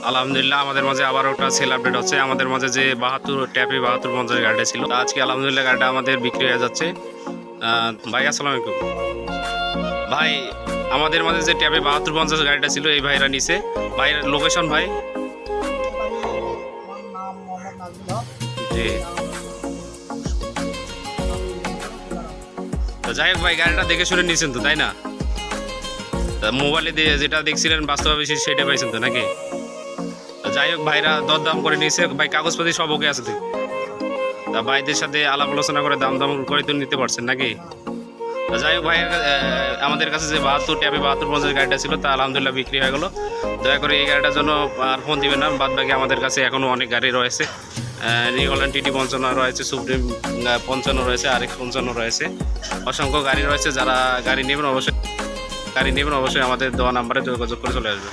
আলহামদুলিল্লাহ আমাদের মাঝে আবার ওটা সেল আপডেট হচ্ছে। আমাদের মাঝে যে 72 ট্যাপে 7250 গাড়িটা ছিল, আজকে আলহামদুলিল্লাহ গাড়িটা আমাদের বিক্রি হয়ে যাচ্ছে। ভাই আসসালামু আলাইকুম। ভাই আমাদের মাঝে যে ট্যাপে 7250 গাড়িটা ছিল এই ভাইরা নিছে। ভাইয়ের লোকেশন ভাই? জি। তো যাই হোক ভাই, গাড়িটা দেখে শুনে নিয়েছেন তো, তাই না? মোবাইলে যেটা দেখছিলেন বাস্তবে সেটা পাইছেন তো নাকি? যাই হোক, ভাইরা দরদাম করে নিয়েছে ভাই, কাগজপাতি সব ওকে আছে তো? তা ভাইদের সাথে আলাপ আলোচনা করে দাম দাম করে তো নিতে পারছেন নাকি? যাই হোক ভাই, আমাদের কাছে যে 72 ট্যাপে 7250 গাড়িটা ছিল তা আলহামদুলিল্লাহ বিক্রি হয়ে গেল। দয়া করে এই গাড়িটার জন্য আর ফোন দিবেন না। বাদ বাকি আমাদের কাছে এখনও অনেক গাড়ি রয়েছে। নিউল্যান্ড টিটি 55 রয়েছে, সুপ্রিম 55 রয়েছে, RX 55 রয়েছে, অসংখ্য গাড়ি রয়েছে। যারা গাড়ি নেবেন অবশ্যই আমাদের দেওয়া নাম্বারে যোগাযোগ করে চলে আসবেন।